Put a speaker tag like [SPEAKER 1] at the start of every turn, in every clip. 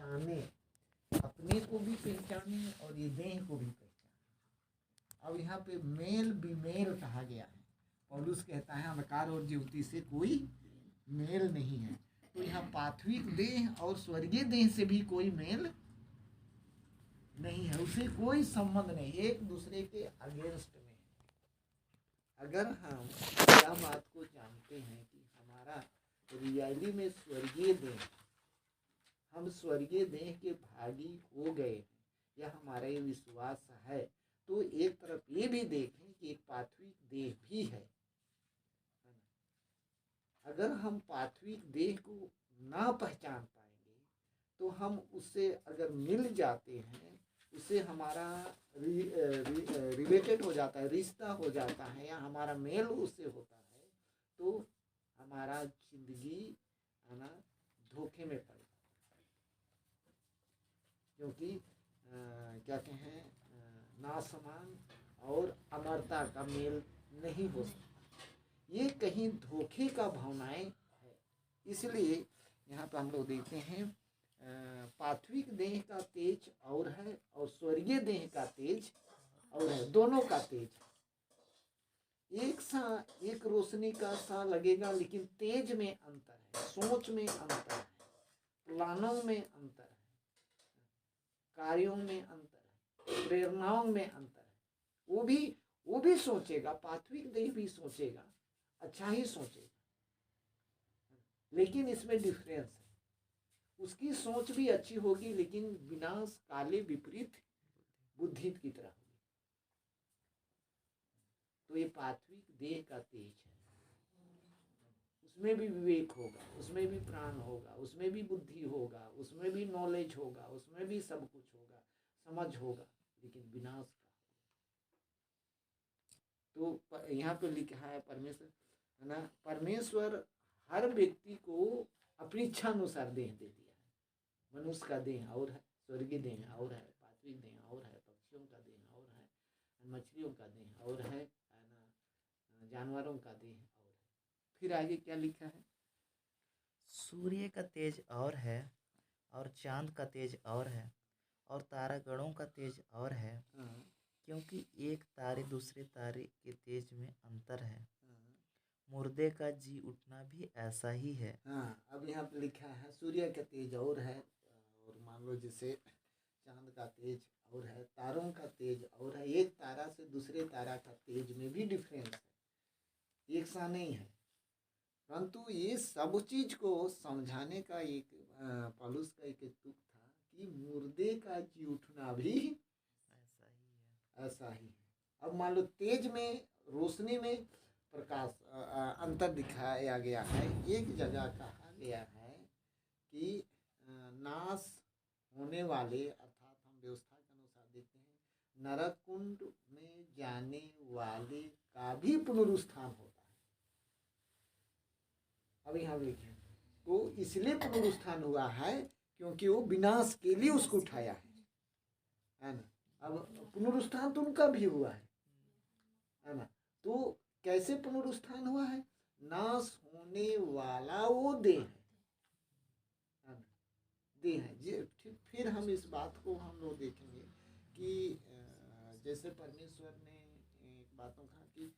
[SPEAKER 1] पहचाने, अपने को भी पहचाने और ये देह को भी पहचाने। अब यहाँ पे मेल विमेल कहा गया है। पौलुस कहता है अंधकार और ज्योति से कोई मेल नहीं है। तो यहाँ पार्थिव देह और स्वर्गीय देह से भी कोई मेल नहीं है, उसे कोई संबंध नहीं, एक दूसरे के अगेंस्ट में। अगर हम यह बात को जानते हैं कि हमारा रियली में स्वर्गीय देह, हम स्वर्गीय देह के भागी हो गए हैं, यह हमारा ये विश्वास है, तो एक तरफ ये भी देखें कि एक पार्थिव देह भी है। अगर हम पार्थिव देह को ना पहचान पाएंगे तो हम उससे अगर मिल जाते हैं, उससे हमारा रिलेटेड हो जाता है, रिश्ता हो जाता है, या हमारा मेल उससे होता है, तो हमारा जिंदगी है ना धोखे में पड़ जाता है। क्योंकि क्या कहें, नासमान और अमरता का मेल नहीं हो सकता, ये कहीं धोखे का भावनाएं है। इसलिए यहाँ पर हम लोग देखते हैं पार्थिव देह का तेज और है और स्वर्गीय देह का तेज और है, दोनों का तेज एक सा, एक रोशनी का सा लगेगा, लेकिन तेज में अंतर है, सोच में अंतर है, प्लानों में अंतर है, कार्यों में अंतर है, प्रेरणाओं में अंतर है। वो भी सोचेगा, पार्थिव देह भी सोचेगा, अच्छा ही सोचेगा, लेकिन इसमें डिफरेंस है। उसकी सोच भी अच्छी होगी, लेकिन विनाश काले विपरीत बुद्धि की तरह होगी। तो ये पार्थिव देह का तेज है, उसमें भी विवेक होगा, उसमें भी प्राण होगा, उसमें भी बुद्धि होगा, उसमें भी नॉलेज होगा, उसमें भी सब कुछ होगा, समझ होगा, लेकिन विनाश का। तो यहाँ पे लिखा है परमेश्वर है ना, परमेश्वर हर व्यक्ति को अपनी इच्छा अनुसार देह दे दिया है। मनुष्य का देह और है, स्वर्गीय देह और है, पार्थिव देह और है, पक्षियों का देह और है, मछलियों का देह और है ना, जानवरों का देह और है। फिर आगे क्या लिखा है,
[SPEAKER 2] सूर्य का तेज और है और चांद का तेज और है और तारागणों का तेज और है, क्योंकि एक तारे दूसरे तारे के तेज में अंतर है। मुर्दे का जी उठना भी ऐसा ही है।
[SPEAKER 1] हाँ, अब यहाँ पे लिखा है सूर्य का तेज और है, और मान लो जैसे चांद का तेज और है, तारों का तेज और है। एक तारा से दूसरे तारा का तेज में भी डिफरेंस है, एक सा नहीं है। परंतु ये सब चीज को समझाने का एक पौलुस का एक तुक था कि मुर्दे का जी उठना भी ऐसा ही है। अब मान लो तेज में, रोशनी में प्रकाश अंतर दिखाया गया है। एक जगह कहा गया है कि नाश होने वाले, अर्थात हम व्यवस्था के अनुसार देखते हैं, नरक कुंड में जाने वाले का भी पुनरुत्थान होता है। अब यहाँ लिखे तो इसलिए पुनरुत्थान हुआ है क्योंकि वो विनाश के लिए उसको उठाया है ना। अब पुनरुत्थान तो उनका भी हुआ है ना। तो कैसे पुनरुत्थान हुआ है, नाश होने वाला वो देह है, देह है। फिर हम इस बात को हम लोग देखेंगे कि जैसे परमेश्वर ने एक बातों कहा कि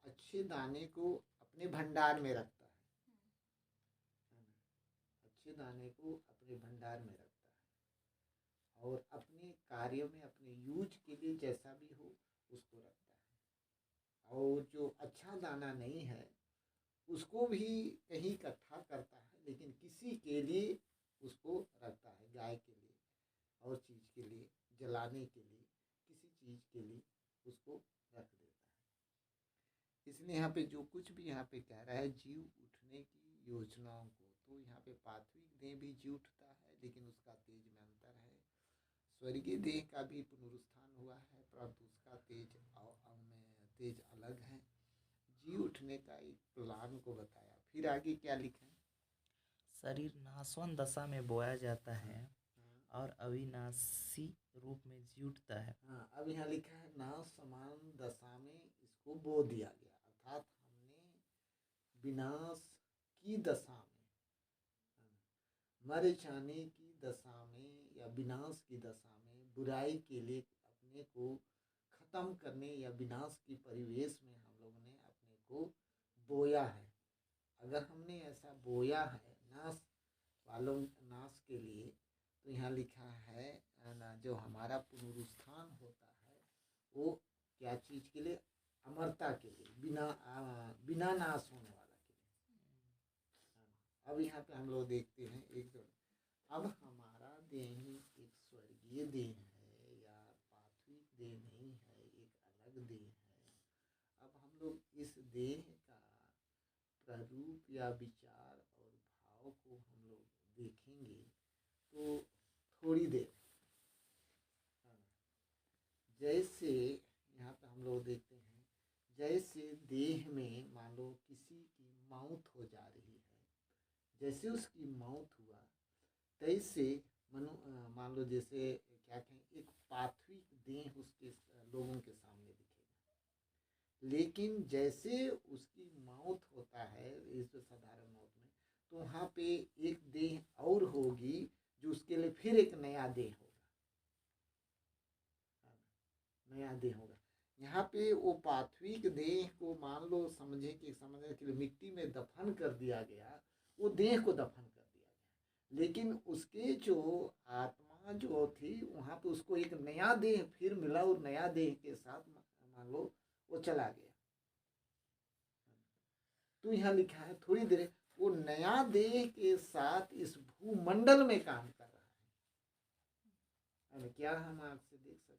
[SPEAKER 1] अच्छे दाने को अपने भंडार में रखता है, अच्छे दाने को अपने भंडार में रखता है, और अपने कार्य में, अपने यूज के लिए जैसा भी हो उसको रखता है। और जो अच्छा दाना नहीं है उसको भी कहीं इकट्ठा करता है, लेकिन किसी के लिए उसको रखता है, गाय के लिए और चीज़ के लिए, जलाने के लिए, किसी चीज़ के लिए उसको रख देता है। इसलिए यहाँ पे जो कुछ भी यहाँ पे कह रहा है जीव उठने की योजनाओं को, तो यहाँ पे पार्थिव देह भी जीव उठता है, लेकिन उसका तेज में अंतर है। स्वर्गीय देह का भी पुनरुत्थान हुआ है, परंतु उसका तेज अलग है। जी उठने का एक प्लान को बताया। फिर आगे क्या लिखा है,
[SPEAKER 2] शरीर नाशवान दशा में बोया जाता है और अविनाशी रूप में जी उठता है।
[SPEAKER 1] हाँ, अब यहाँ लिखा है नाश समान दशा में इसको बो दिया गया, अर्थात हमने विनाश की दशा में, मर जाने की दशा में या विनाश की दशा में बुराई के लिए अपने को खत्म करने या विनाश की परिवेश में हम लोगों ने अपने को बोया है। अगर हमने ऐसा बोया है नाश के लिए, तो यहाँ लिखा है ना, जो हमारा पुनरुत्थान होता है वो क्या चीज के लिए? अमरता के लिए, बिना नाश होने वाला के लिए। अब यहाँ पे हम लोग देखते हैं एक दो, अब हमारा देह एक स्वर्गीय देह है या पार्थिव देह नहीं है, एक अलग देह है। अब हम लोग इस देह का प्रारूप या विचार और भाव को हम लोग देखेंगे तो थोड़ी देर, जैसे यहाँ पे हम लोग देखते हैं, जैसे देह में मान लो किसी की मौत हो जा रही है, जैसे उसकी मौत हुआ तैसे मान लो जैसे क्या कहें, एक पार्थिव देह उसके लोगों के सामने दिखेगा, लेकिन जैसे उसकी मौत होता है इस साधारण मौत में, तो वहाँ पे एक देह और होगी जो उसके लिए फिर एक नया देह होगा, नया देह होगा। यहाँ पे वो पार्थिव देह को मान लो समझने के लिए मिट्टी में दफन कर दिया गया, वो देह को दफन कर दिया गया, लेकिन उसके जो आत्मा जो थी वहाँ पे उसको एक नया देह फिर मिला, और नया देह के साथ मान लो वो चला गया। तो यहाँ लिखा है थोड़ी देर वो नया देह के साथ इस भूमंडल में काम कर रहा है। क्या हम आँख से देख सकें?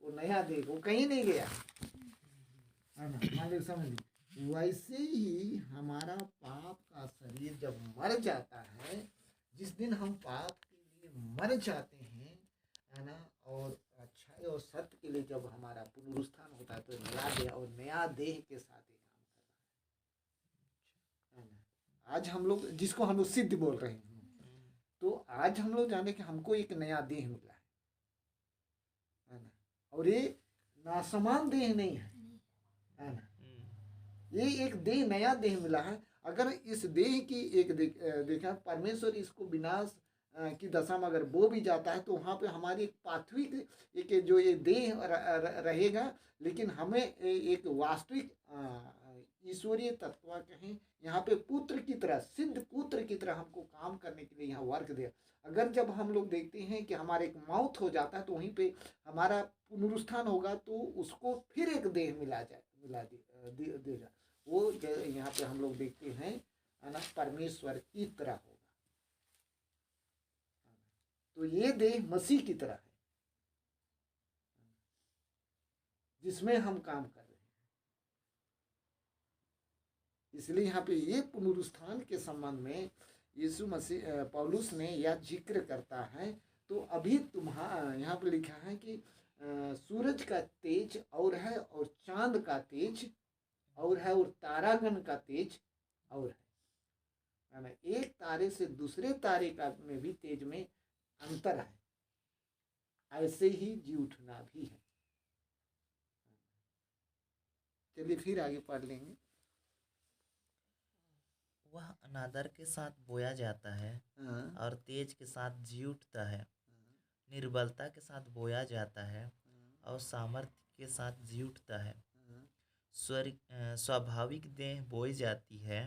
[SPEAKER 1] वो नया देह, वो कहीं नहीं गया है ना, समझ। वैसे ही हमारा पाप का शरीर जब मर जाता है, जिस दिन हम पाप के लिए मर जाते हैं, है ना, और अच्छाई और सत्य के लिए जब हमारा पुनरुत्थान होता है, तो नया देह और नया देह के साथ ही काम कर रहा है ना। आज हम लोग जिसको हम लोग सिद्ध बोल रहे हैं, तो आज हम लोग जाने कि हमको एक नया देह मिला है ना, और ये नासमान देह नहीं है ना, ये एक देह, नया देह मिला है। अगर इस देह की एक देखा परमेश्वर इसको विनाश की दशा में अगर बो भी जाता है, तो वहाँ पे हमारी एक पार्थिव एक जो ये देह रहेगा, लेकिन हमें एक वास्तविक ईश्वरीय तत्व कहें, यहाँ पे पुत्र की तरह, सिद्ध पुत्र की तरह हमको काम करने के लिए यहाँ वर्ग दे। अगर जब हम लोग देखते हैं कि हमारे एक मौत हो जाता है, तो वहीं पे हमारा पुनरुत्थान होगा, तो उसको फिर एक देह मिला देगा। वो यहाँ पे हम लोग देखते हैं ना, परमेश्वर की तरह होगा। तो ये देह मसीह की तरह है जिसमें हम काम कर रहे हैं। इसलिए यहाँ पे ये पुनरुत्थान के संबंध में यीशु मसीह पौलुस ने यह जिक्र करता है। तो अभी तुम्हारा यहाँ पे लिखा है कि सूरज का तेज और है, और चांद का तेज और है, और तारागण का तेज और है ना। एक तारे से दूसरे तारे का में भी तेज में अंतर है, ऐसे ही जी उठना भी है। चलिए फिर आगे पढ़ लेंगे।
[SPEAKER 2] वह अनादर के साथ बोया जाता है और तेज के साथ जी उठता है। निर्बलता के साथ बोया जाता है और सामर्थ्य के साथ जी उठता है। स्वाभाविक देह बोई जाती है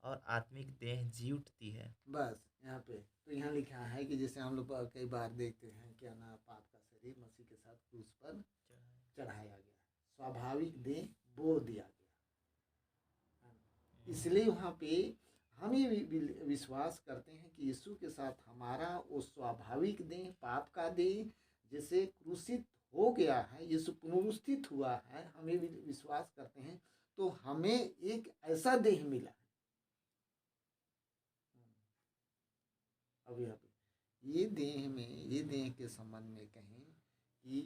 [SPEAKER 2] और आत्मिक देह जी उठती है।
[SPEAKER 1] बस यहाँ पे तो यहाँ लिखा है कि जैसे हम लोग कई बार देखते हैं कि ना, पाप का शरीर मसीह के साथ क्रूस पर चढ़ाया गया, स्वाभाविक देह बो दिया गया। इसलिए वहाँ पे हम ये विश्वास करते हैं कि यीशु के साथ हमारा वो स्वाभाविक देह, पाप का देह जैसे क्रूसित हो गया है, यीशु पुनरुत्थित हुआ है, हम ये विश्वास करते हैं, तो हमें एक ऐसा देह मिला। अब यहाँ पे ये देह के संबंध में कहें कि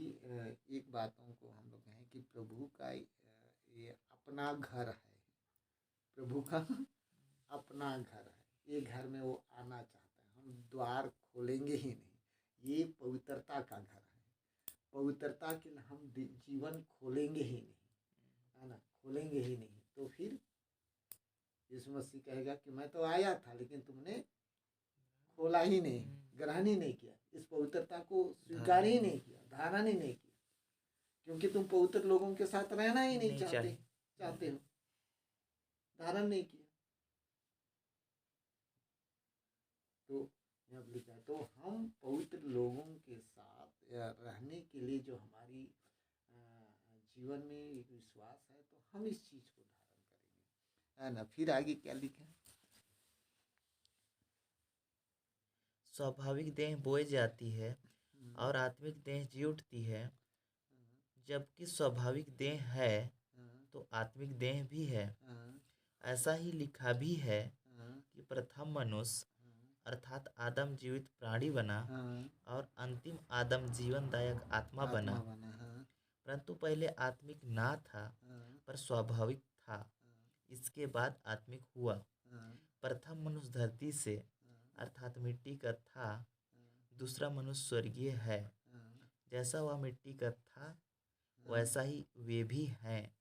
[SPEAKER 1] एक बातों को हम लोग कहें कि प्रभु का ये अपना घर है, प्रभु का अपना घर है। ये घर में वो आना चाहता है, हम द्वार खोलेंगे ही नहीं। ये पवित्रता का घर है, पवित्रता के लिए हम जीवन खोलेंगे ही नहीं, है ना, खोलेंगे ही नहीं। तो फिर यीशु मसीह कहेगा कि मैं तो आया था लेकिन तुमने खोला ही नहीं, ग्रहण ही नहीं किया, इस पवित्रता को स्वीकार ही नहीं किया, धारण ही नहीं किया, क्योंकि तुम पवित्र लोगों के साथ रहना ही नहीं चाहते हो, धारण नहीं किया। तो जब लिखा है तो हम पवित्र लोगों के साथ रहने के लिए जो हमारी जीवन में एक विश्वास है, तो हम इस चीज को धारण करेंगे, है ना। फिर आगे क्या लिखा है?
[SPEAKER 2] स्वाभाविक देह बोई जाती है और आत्मिक देह जी उठती है। जबकि स्वाभाविक देह है तो आत्मिक देह भी है। ऐसा ही लिखा भी है कि प्रथम मनुष्य अर्थात आदम जीवित प्राणी बना और अंतिम आदम जीवनदायक आत्मा बना। परंतु पहले आत्मिक ना था पर स्वाभाविक था, इसके बाद आत्मिक हुआ। प्रथम मनुष्य धरती से अर्थात मिट्टी का था, दूसरा मनुष्य स्वर्गीय है। जैसा वह मिट्टी का था वैसा ही वे भी हैं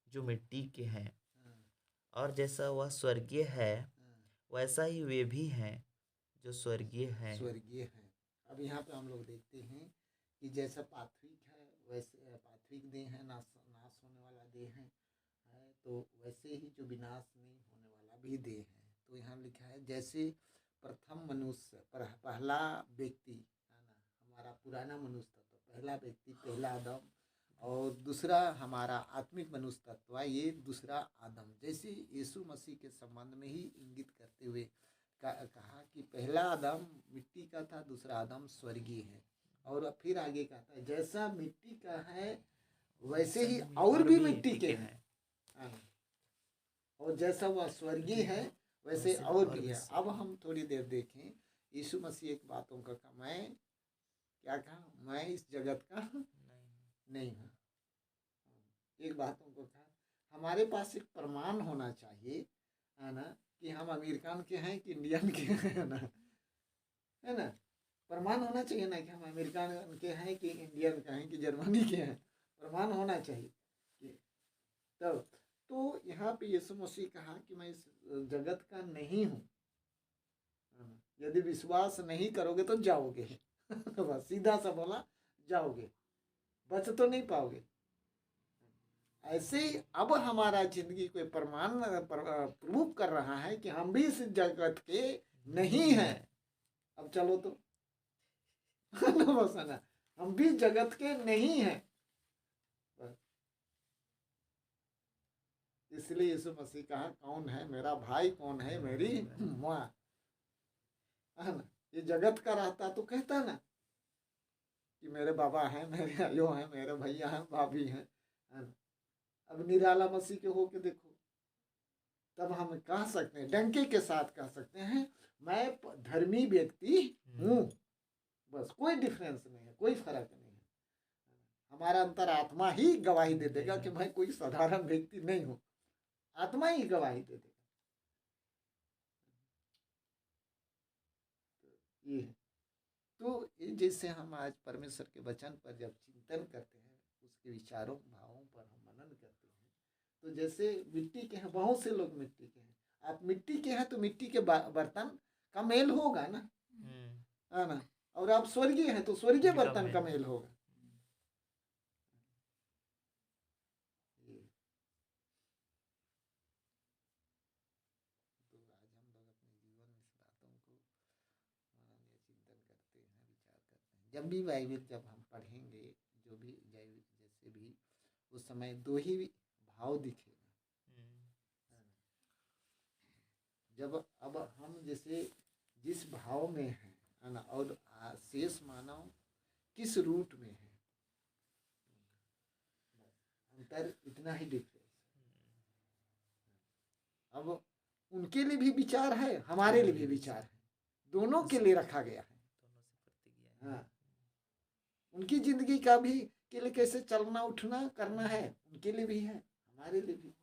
[SPEAKER 2] जो मिट्टी के हैं, और जैसा वह स्वर्गीय है वैसा ही वे भी हैं जो स्वर्गीय हैं।
[SPEAKER 1] अब यहाँ पे हम लोग देखते हैं कि जैसा पार्थिव है वैसे पार्थिव देह है, नाश होने वाला देह है, तो वैसे ही जो विनाश नहीं होने वाला भी देह है। तो यहाँ लिखा है जैसे प्रथम मनुष्य पहला व्यक्ति है ना, हमारा पुराना मनुष्य तत्व, पहला व्यक्ति पहला आदम, और दूसरा हमारा आत्मिक मनुष्य तत्व ये दूसरा आदम। जैसे यीशु मसीह के संबंध में ही इंगित करते हुए कहा कि पहला आदम मिट्टी का था, दूसरा आदम स्वर्गीय है। और फिर आगे कहता है जैसा मिट्टी का है वैसे ही और भी मिट्टी के हैं, और जैसा वह स्वर्गीय है वैसे और भी है। अब हम थोड़ी देर देखें, यीशु मसीह एक बातों का कहा, मैं क्या कहा, मैं इस जगत का नहीं हूँ। एक बातों को कहा, हमारे पास एक प्रमाण होना चाहिए, है ना, कि हम अमेरिकन के हैं कि इंडियन के हैं, है ना। प्रमाण होना चाहिए ना कि हम अमेरिकन के हैं कि इंडियन के हैं कि जर्मनी के हैं, प्रमाण होना चाहिए कि तब। तो यहाँ पे यीशु मसीह कहा कि मैं इस जगत का नहीं हूँ, यदि विश्वास नहीं करोगे तो जाओगे। बस सीधा सा बोला, जाओगे, बच तो नहीं पाओगे। ऐसे ही अब हमारा जिंदगी कोई प्रमाण प्रूव कर रहा है कि हम भी इस जगत के नहीं हैं। अब चलो तो बस है ना, हम भी जगत के नहीं हैं। इसलिए यीशु मसीह कहा, कौन है मेरा भाई, कौन है मेरी माँ, है ना। ये जगत का रहता तो कहता ना कि मेरे बाबा हैं, मेरे आयो हैं, मेरे भैया हैं, भाभी हैं, है ना। अब निराला मसीह के होके देखो, तब हम कह सकते हैं, डंके के साथ कह सकते हैं, मैं धर्मी व्यक्ति हूँ। बस कोई डिफरेंस नहीं है, कोई फर्क नहीं है। हमारा अंतरात्मा ही गवाही दे देगा कि मैं कोई साधारण व्यक्ति नहीं हूँ, आत्मा ही गवाही दे देगा। ये है। तो जैसे हम आज परमेश्वर के वचन पर जब चिंतन करते हैं, उसके विचारों भावों पर हम मनन करते हैं, तो जैसे मिट्टी के हैं, बहुत से लोग मिट्टी के हैं। आप मिट्टी के हैं तो मिट्टी के बर्तन का मेल होगा ना, है ना। और आप स्वर्गीय हैं तो स्वर्गीय बर्तन का मेल होगा। तो आज हम लोग अपने जीवन में इस बातों को मनन या चिंतन करते हैं, विचार करते हैं। जब भी बाइबल जब हम पढ़ेंगे, जो भी जैसे भी, उस समय दो ही भाव दिखेगा। जब अब हम जैसे जिस भाव में हैं, है ना, और शेष मानव किस रूट में है, अंतर इतना ही डिफरेंस। अब उनके लिए भी विचार है, हमारे लिए भी विचार है, दोनों के लिए रखा गया है। हाँ, उनकी जिंदगी का भी के लिए कैसे चलना उठना करना है, उनके लिए भी है, हमारे लिए भी।